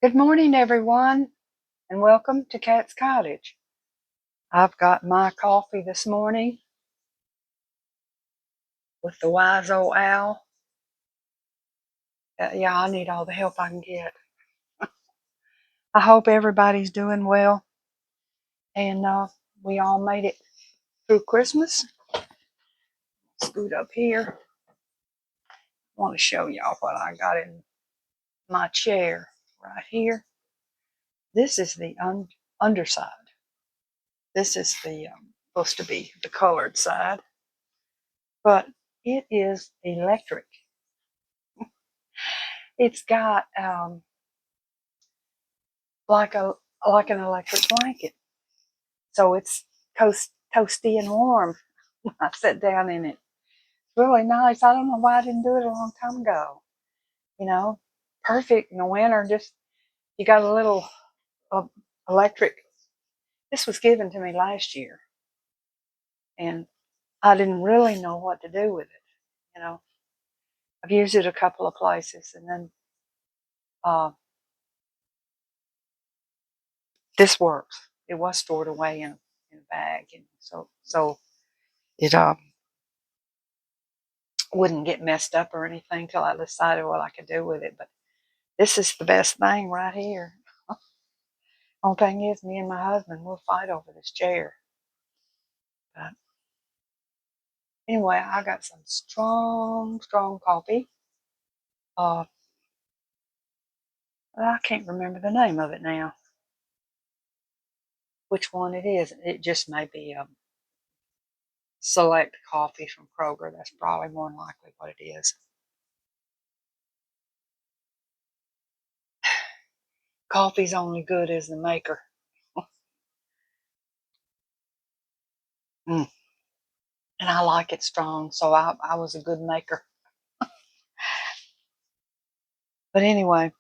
Good morning, everyone, and welcome to Cat's Cottage. I've got my coffee this morning with the wise old owl. Yeah, I need all the help I can get. I hope everybody's doing well, and we all made it through Christmas. Scoot up here. I want to show y'all what I got in my chair right here. This is the underside. This is the supposed to be the colored side, but it is electric. It's got like an electric blanket, so it's toasty and warm. I sat down in it. It's really nice. I don't know why I didn't do it a long time ago. You know, perfect in the winter. Just you got a little uh, electric. This was given to me last year, and I didn't really know what to do with it. You know, I've used it a couple of places, and then uh, this works. It was stored away in a bag, and so it wouldn't get messed up or anything till I decided what I could do with it. But this is the best thing right here. Only thing is, me and my husband will fight over this chair. But anyway, I got some strong coffee. I can't remember the name of it now. Which one it is? It just may be Select Coffee from Kroger. That's probably more than likely what it is. Coffee's only good as the maker. Mm. And I like it strong, so I was a good maker. But anyway,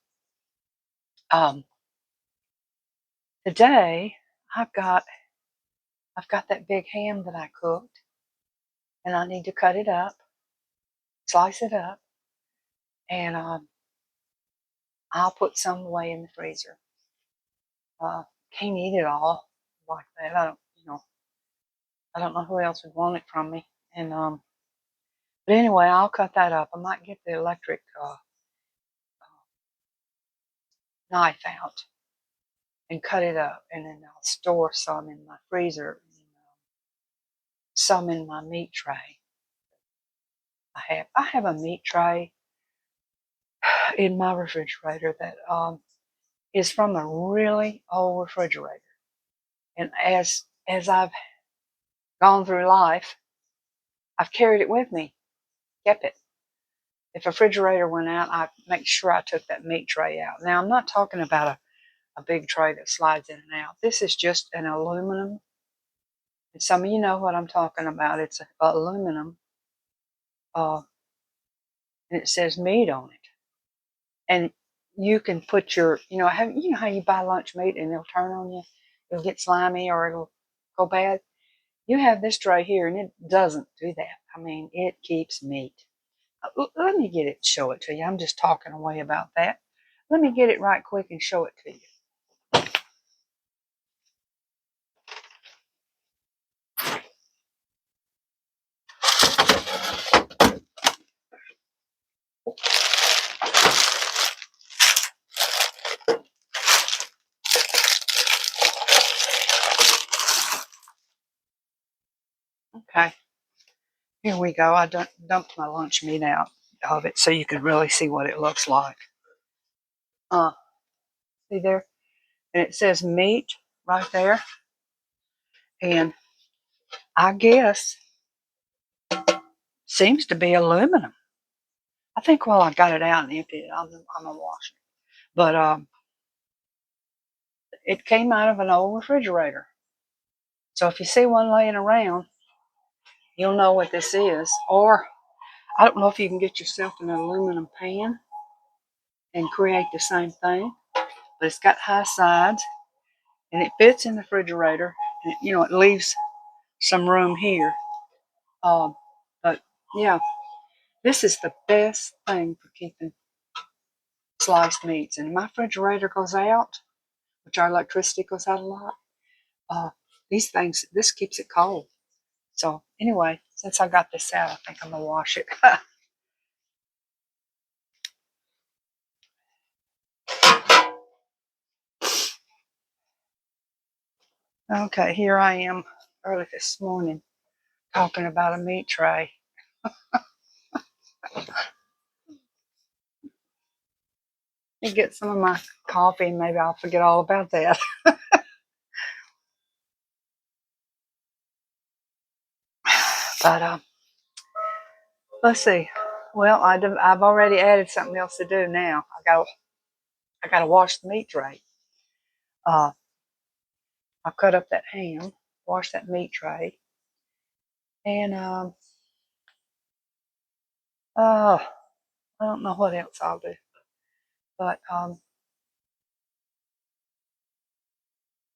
um, today I've got that big ham that I cooked, and I need to cut it up, slice it up, and I'll put some away in the freezer. Can't eat it all like that. I don't know who else would want it from me. And but anyway, I'll cut that up. I might get the electric knife out and cut it up, and then I'll store some in my freezer, and some in my meat tray. I have a meat tray in my refrigerator that is from a really old refrigerator. And as I've gone through life, I've carried it with me, kept it. If a refrigerator went out, I make sure I took that meat tray out. Now, I'm not talking about a big tray that slides in and out. This is just an aluminum. And some of you know what I'm talking about. It's aluminum, and it says meat on it. And you can put you know how you buy lunch meat and it'll turn on you, it'll get slimy or it'll go bad. You have this tray here, and it doesn't do that. I mean, it keeps meat. Let me get it, show it to you. I'm just talking away about that. Let me get it right quick and show it to you. Okay, here we go. I dumped my lunch meat out of it so you can really see what it looks like. See there? And it says meat right there. And I guess seems to be aluminum. I think while I got it out and emptied it, I'm gonna wash it. But it came out of an old refrigerator. So if you see one laying around, you'll know what this is. Or I don't know if you can get yourself an aluminum pan and create the same thing, but it's got high sides and it fits in the refrigerator. And it leaves some room here. But yeah, this is the best thing for keeping sliced meats, and my refrigerator goes out, which our electricity goes out a lot. These things, this keeps it cold. So anyway, since I got this out, I think I'm gonna wash it. Okay, here I am early this morning talking about a meat tray. You get some of my coffee and maybe I'll forget all about that. But let's see. Well, I've already added something else to do now. I gotta wash the meat tray. Uh, I'll cut up that ham, wash that meat tray, and I don't know what else I'll do. But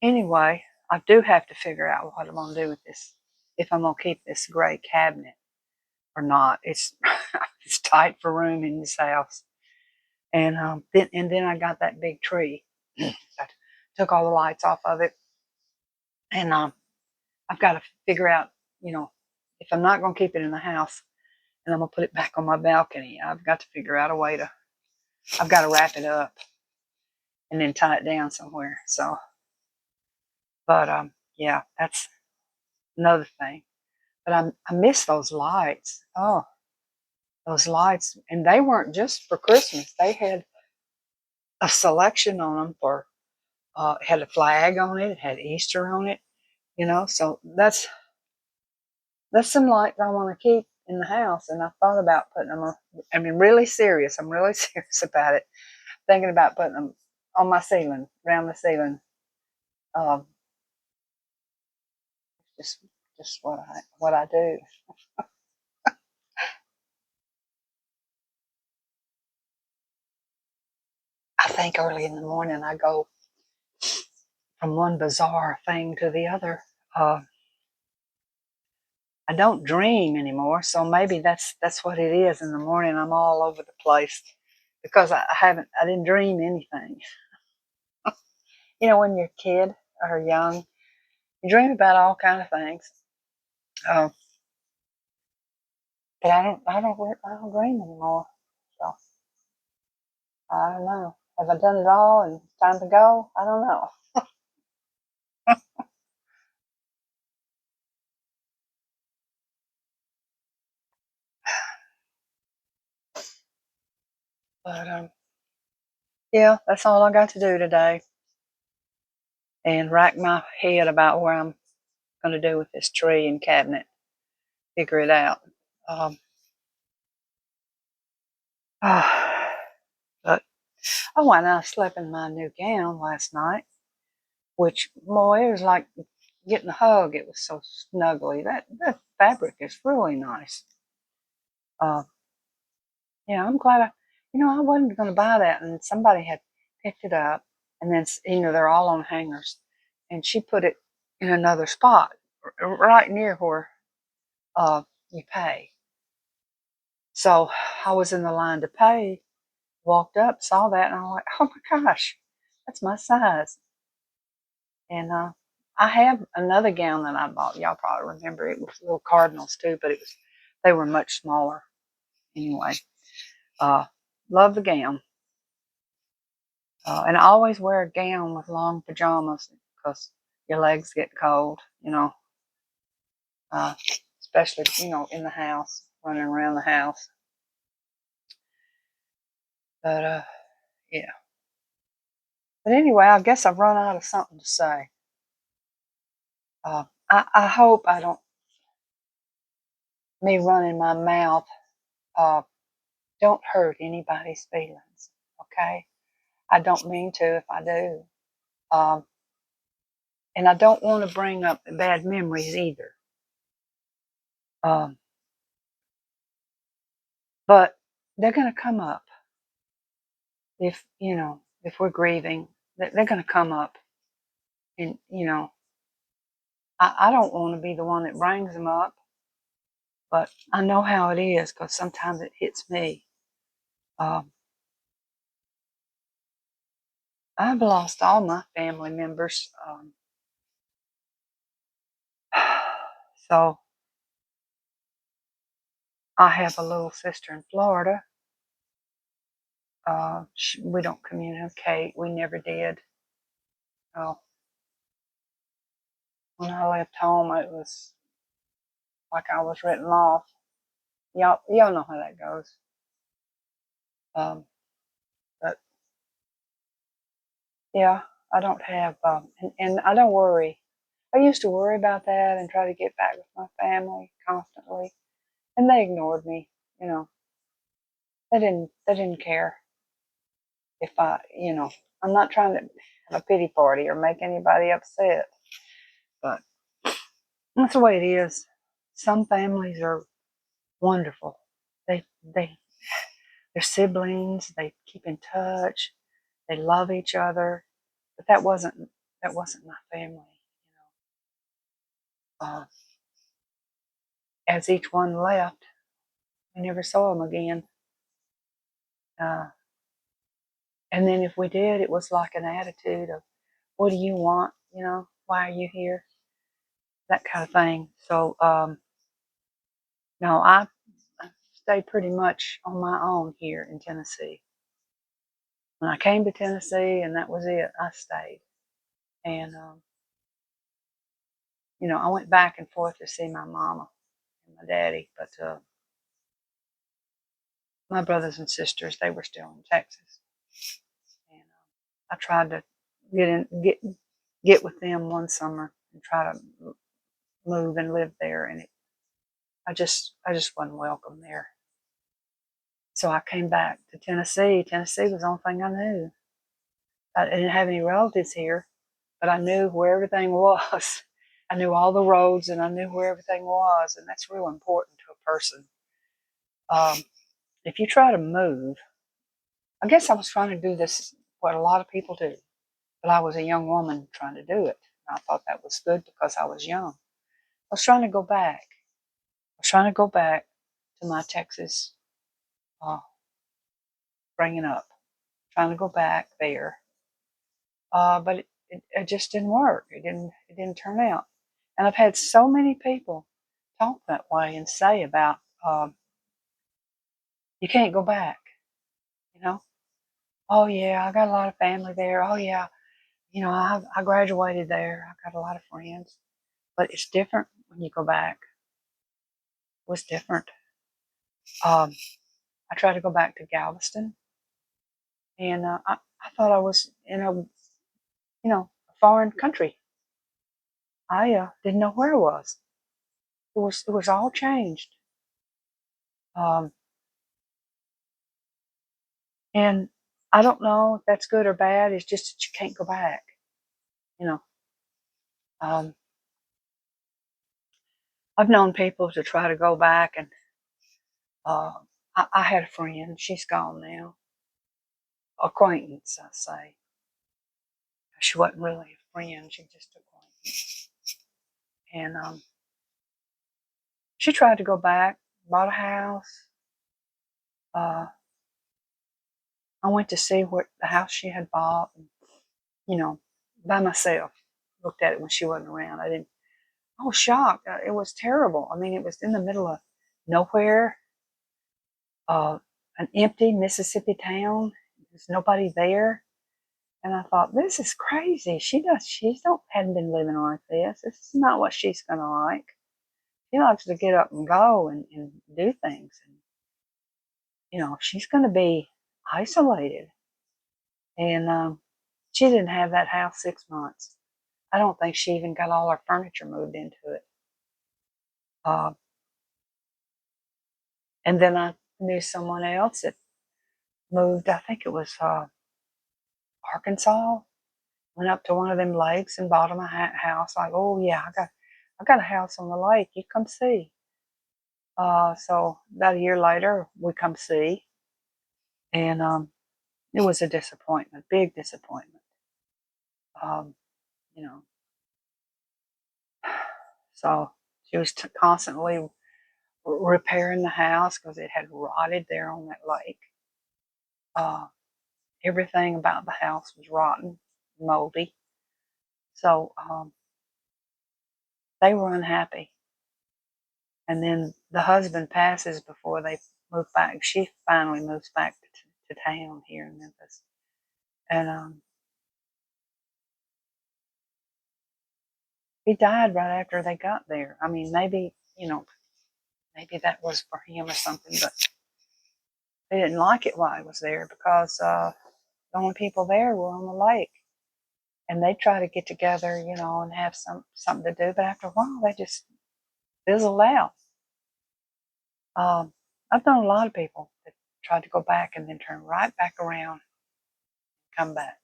anyway, I do have to figure out what I'm gonna do with this. If I'm gonna keep this gray cabinet or not. It's it's tight for room in this house. And then I got that big tree. I took all the lights off of it, and I've got to figure out, if I'm not going to keep it in the house, and I'm going to put it back on my balcony, I've got to figure out a way to. I've got to wrap it up and then tie it down somewhere. So, but yeah, that's another thing. But I miss those lights. Oh, those lights, and they weren't just for Christmas. They had a selection on them for. It had a flag on it. It had Easter on it. So that's some lights I want to keep in the house, and I thought about putting them on. I mean, really serious. I'm really serious about it. Thinking about putting them on my ceiling, around the ceiling. Um, just just what I do. I think early in the morning I go from one bizarre thing to the other. I don't dream anymore, so maybe that's what it is. In the morning, I'm all over the place because I didn't dream anything. When you're a kid or young, you dream about all kind of things. Uh, but I don't dream anymore. So I don't know. Have I done it all and it's time to go? I don't know. But yeah, that's all I got to do today. And rack my head about where I'm going to do with this tree and cabinet. Figure it out. Um, but and I slept in my new gown last night, which boy, it was like getting a hug. It was so snuggly. That fabric is really nice. Uh, yeah, I'm glad I wasn't going to buy that, and somebody had picked it up, and then they're all on hangers, and she put it in another spot, right near where you pay. So I was in the line to pay, walked up, saw that, and I'm like, oh my gosh, that's my size. And I have another gown that I bought. Y'all probably remember it was little cardinals too, but they were much smaller. Anyway, uh, love the gown. And I always wear a gown with long pajamas because your legs get cold, uh, especially, in the house, running around the house. But yeah. But anyway, I guess I've run out of something to say. I hope I don't, me running my mouth, uh, don't hurt anybody's feelings, okay? I don't mean to if I do. Um, and I don't want to bring up bad memories either. Um, but they're going to come up if we're grieving. They're going to come up. And, I don't want to be the one that brings them up, but I know how it is because sometimes it hits me. Um, I've lost all my family members. So I have a little sister in Florida. We don't communicate. We never did. Uh, when I left home, it was like I was written off. Y'all know how that goes. Um, but yeah, I don't have, and I don't worry. I used to worry about that and try to get back with my family constantly, and they ignored me. You know, they didn't care if I'm not trying to have a pity party or make anybody upset, but that's the way it is. Some families are wonderful. They they're siblings. They keep in touch. They love each other. But that wasn't my family. As each one left, we never saw them again. Uh, and then if we did, it was like an attitude of, "What do you want? Why are you here?" That kind of thing. So no, I stayed pretty much on my own here in Tennessee. When I came to Tennessee, and that was it, I stayed. And I went back and forth to see my mama and my daddy, but my brothers and sisters, they were still in Texas, and I tried to get with them one summer and try to move and live there, and I just wasn't welcome there. So I came back to Tennessee. Tennessee was the only thing I knew. I didn't have any relatives here, but I knew where everything was. I knew all the roads, and I knew where everything was, and that's real important to a person. Um, if you try to move, I guess I was trying to do this, what a lot of people do, but I was a young woman trying to do it. And I thought that was good because I was young. I was trying to go back. I was trying to go back to my Texas uh, bringing up, trying to go back there. But it just didn't work. It didn't turn out. And I've had so many people talk that way and say about, you can't go back, you know? Oh, yeah, I got a lot of family there. Oh, yeah, I graduated there. I got a lot of friends. But it's different when you go back. It was different. Um, I tried to go back to Galveston, and I thought I was in a foreign country. I didn't know where I was. It was all changed. Um, and I don't know if that's good or bad. It's just that you can't go back. You know, um, I've known people to try to go back, and uh, I had a friend. She's gone now. Acquaintance, I say. She wasn't really a friend. She just acquaintance. And she tried to go back, bought a house. Uh, I went to see what the house she had bought, and, you know, by myself. Looked at it when she wasn't around. I was shocked. It was terrible. I mean, it was in the middle of nowhere, uh, an empty Mississippi town. There's nobody there. And I thought, this is crazy. Hadn't been living like this. This is not what she's going to like. She likes to get up and go and do things. And, she's going to be isolated. And she didn't have that house 6 months. I don't think she even got all her furniture moved into it. Uh, and then I knew someone else that moved, I think it was Arkansas, went up to one of them lakes and bought them a house. Like, oh yeah, I got a house on the lake. You come see. So about a year later, we come see, and it was a disappointment, big disappointment. Um, you know, so she was constantly repairing the house because it had rotted there on that lake. Uh, everything about the house was rotten, moldy. So they were unhappy. And then the husband passes before they move back. She finally moves back to town here in Memphis. And he died right after they got there. I mean, maybe, maybe that was for him or something, but they didn't like it while he was there because the only people there were on the lake. And they try to get together, and have something to do. But after a while, they just fizzled out. I've known a lot of people that tried to go back and then turn right back around and come back.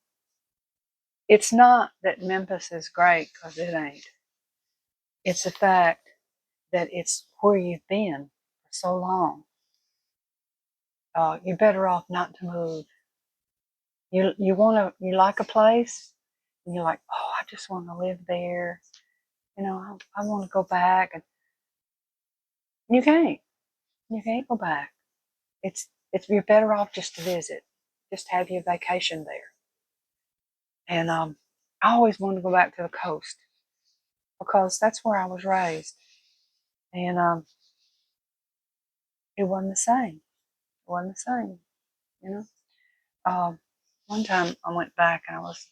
It's not that Memphis is great, because it ain't. It's the fact that it's where you've been for so long. You're better off not to move. You like a place, and you're like, oh, I just want to live there. I want to go back, and you can't. You can't go back. It's you're better off just to visit, just have your vacation there. And I always wanted to go back to the coast because that's where I was raised, and it wasn't the same. It wasn't the same, you know. One time I went back and I was,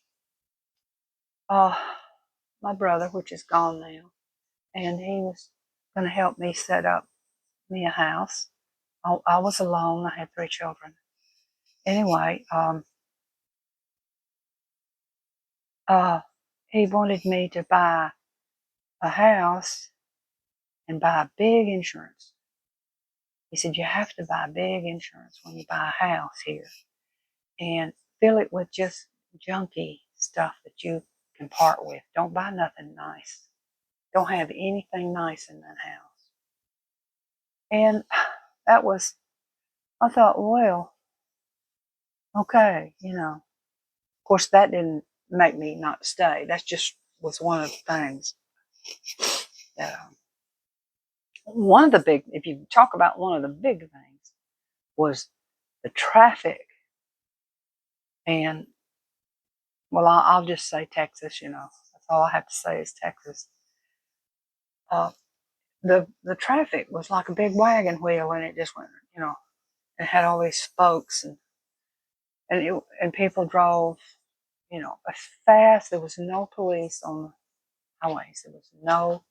my brother, which is gone now, and he was going to help me set up me a house. I was alone. I had 3 children. Anyway, he wanted me to buy a house and buy a big insurance. He said, you have to buy big insurance when you buy a house here, and fill it with just junky stuff that you can part with. Don't buy nothing nice. Don't have anything nice in that house. And that was, I thought, well, okay, Of course, that didn't make me not stay. That just was one of the things that, one of the big, if you talk about one of the big things, was the traffic. And, well, I'll just say Texas, That's all I have to say is Texas. The traffic was like a big wagon wheel, and it just went, it had all these spokes, and people drove, as fast. There was no police on the highways. There was no,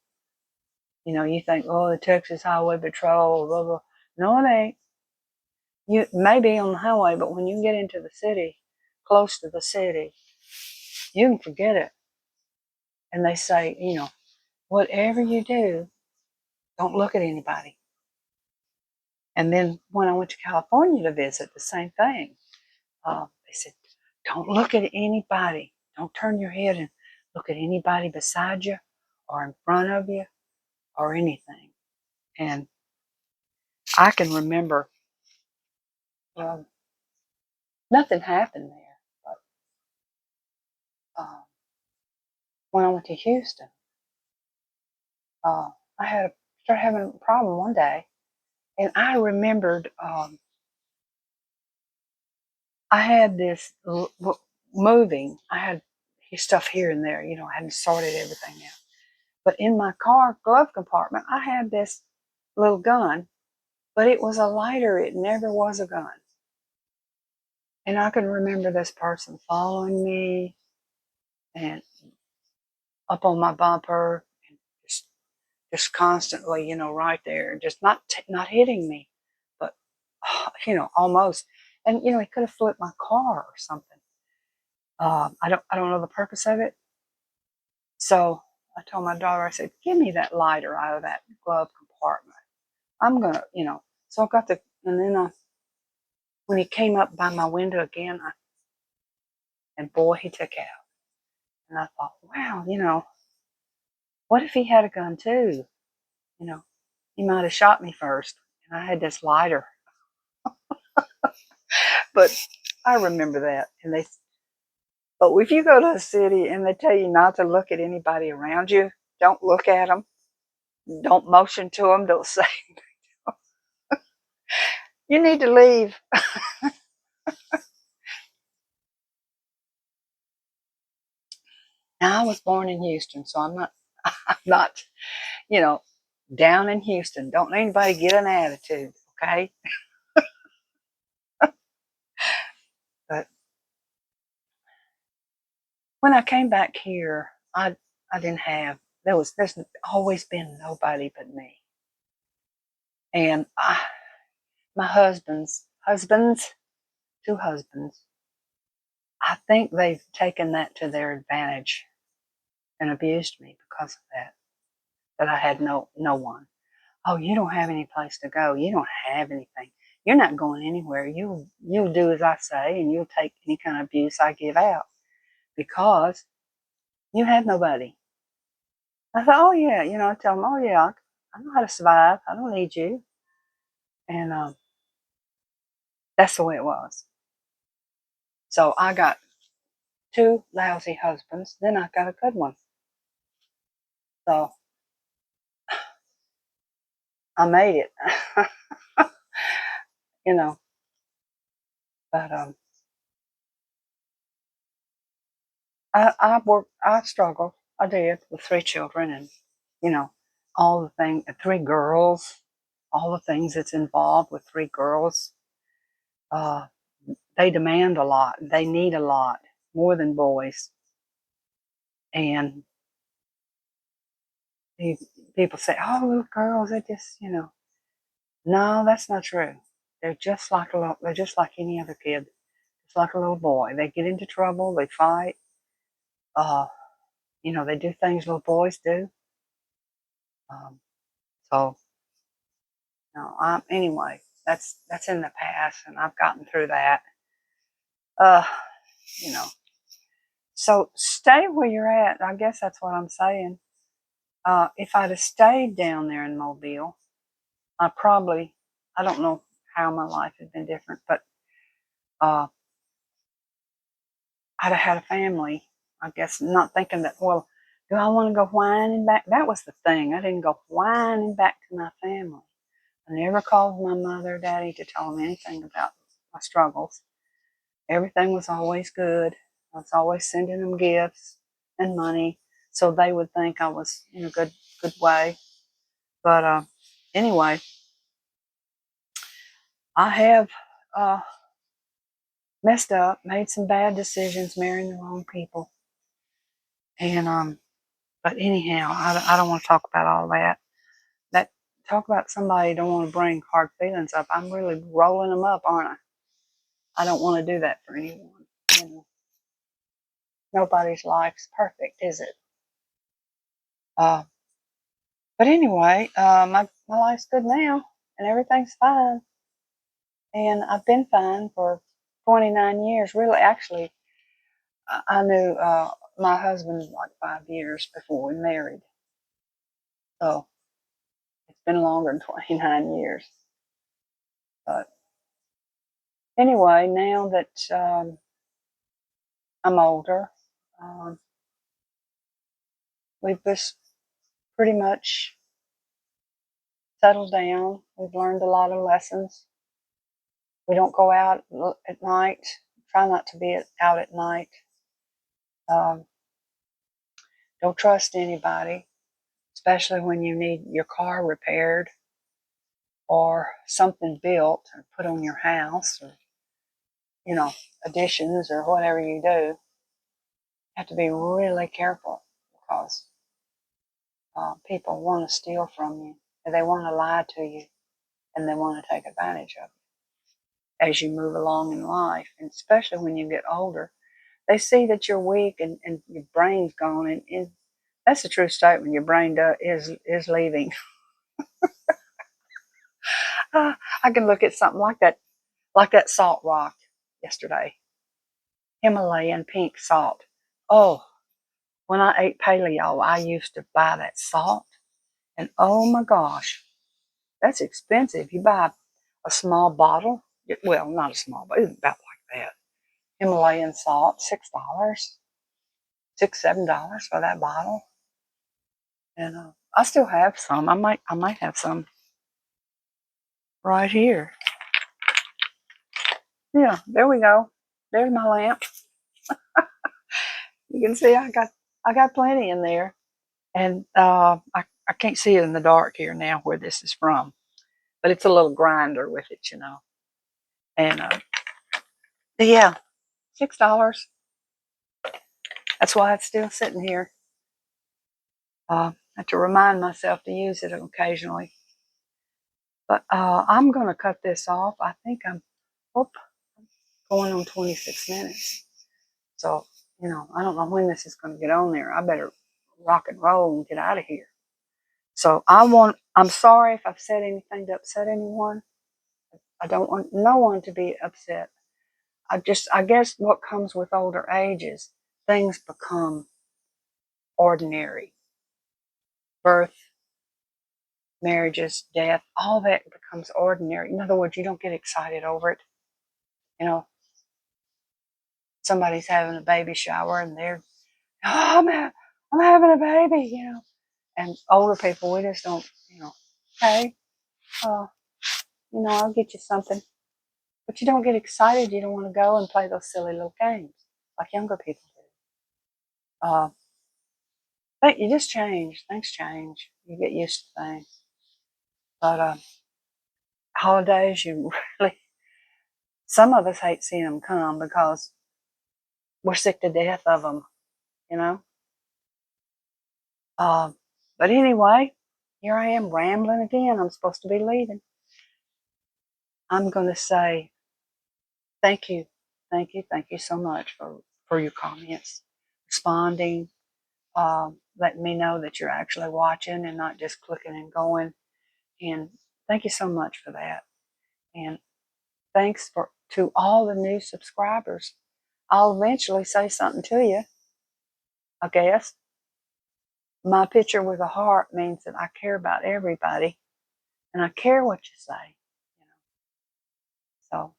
you think, oh, the Texas Highway Patrol, blah, blah. No, it ain't. You may be on the highway, but when you get into the city, close to the city, you can forget it. And they say, whatever you do, don't look at anybody. And then when I went to California to visit, the same thing. They said, don't look at anybody. Don't turn your head and look at anybody beside you or in front of you or anything. And I can remember nothing happened there. But when I went to Houston, I started having a problem one day. And I remembered I had this moving. I had stuff here and there. I hadn't sorted everything out. But in my car glove compartment, I had this little gun, but it was a lighter. It never was a gun. And I can remember this person following me and up on my bumper, and just constantly, right there, just not hitting me, but almost. And he could have flipped my car or something. I don't know the purpose of it. So I told my daughter, I said, give me that lighter out of that glove compartment. I'm gonna, So I got and then when he came up by my window again, and boy, he took out. And I thought, wow, what if he had a gun too? He might have shot me first. And I had this lighter. But I remember that. But if you go to a city and they tell you not to look at anybody around you, don't look at them, don't motion to them, don't say, you need to leave. Now I was born in Houston, so I'm not, you know, down in Houston. Don't let anybody get an attitude, okay? But when I came back here, I didn't have, there's always been nobody but me. And my husbands, two husbands, I think they've taken that to their advantage and abused me because of that I had no one. Oh, you don't have any place to go. You don't have anything. You're not going anywhere. You'll do as I say, and you'll take any kind of abuse I give out because you have nobody. I thought, oh yeah, I tell them, oh yeah, I know how to survive. I don't need you. And that's the way it was. So I got two lousy husbands. Then I got a good one. So I made it. you know, but I struggled. I did with three children, and you know, all the things. Three girls, all the things that's involved with three girls. Uh, they demand a lot. They need a lot more than boys. And people say, "Oh, little girls, they just, No, that's not true. They're just like any other kid. It's like a little boy. They get into trouble. They fight. Uh, they do things little boys do. Um, so no, anyway, that's in the past, and I've gotten through that. Uh, you know, so stay where you're at. I guess that's what I'm saying. If I'd have stayed down there in Mobile, I don't know how my life had been different, but uh, I'd have had a family. I guess not thinking that, well, do I want to go whining back? That was the thing. I didn't go whining back to my family. I never called my mother or daddy to tell them anything about my struggles. Everything was always good. I was always sending them gifts and money so they would think I was in a good way. But anyway, I have uh, messed up, made some bad decisions, marrying the wrong people. And but anyhow, I don't want to talk about all that. That talk about somebody don't want to bring hard feelings up. I'm really rolling them up, aren't I? I don't want to do that for anyone. Nobody's life's perfect, is it? Uh, but anyway, my life's good now, and everything's fine. And I've been fine for 29 years. Really, actually, I knew my husband like 5 years before we married. So it's been longer than 29 years. But anyway, now that I'm older, um, we've just pretty much settled down. We've learned a lot of lessons. We don't go out at night. Try not to be out at night. Um, don't trust anybody, especially when you need your car repaired or something built or put on your house or, additions or whatever you do. You have to be really careful because people want to steal from you and they want to lie to you and they want to take advantage of you as you move along in life. And especially when you get older, they see that you're weak and your brain's gone. And that's a true statement. Your brain is leaving. I can look at something like that salt rock yesterday, Himalayan pink salt. Oh, when I ate paleo, I used to buy that salt, and oh my gosh, that's expensive. You buy a small bottle, well, not a small, but it's about like that. Himalayan salt, $6, $7 for that bottle, and I still have some. I might have some right here. Yeah, there we go. There's my lamp. You can see I got plenty in there. And I can't see it in the dark here now where this is from. But it's a little grinder with it, you know. And yeah, $6. That's why it's still sitting here. I have to remind myself to use it occasionally. But I'm going to cut this off. I think I'm going on 26 minutes. So, you know, I don't know when this is going to get on there. I better rock and roll and get out of here. So I'm sorry if I've said anything to upset anyone. I don't want no one to be upset. I guess what comes with older ages, things become ordinary. Birth, marriages, death, all that becomes ordinary. In other words, you don't get excited over it. You know, somebody's having a baby shower and they're, oh, I'm having a baby, you know. And older people, we just don't, you know, hey, you know, I'll get you something. But you don't get excited. You don't want to go and play those silly little games like younger people do. But you just change. Things change. You get used to things. But holidays, you really, some of us hate seeing them come because we're sick to death of them, you know. But anyway, here I am rambling again. I'm supposed to be leaving. I'm going to say thank you, thank you so much for your comments, responding, letting me know that you're actually watching and not just clicking and going. And thank you so much for that. And thanks to all the new subscribers. I'll eventually say something to you, I guess. My picture with a heart means that I care about everybody and I care what you say. You know. So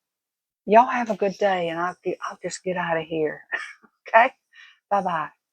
y'all have a good day and I'll just get out of here. Okay? Bye-bye.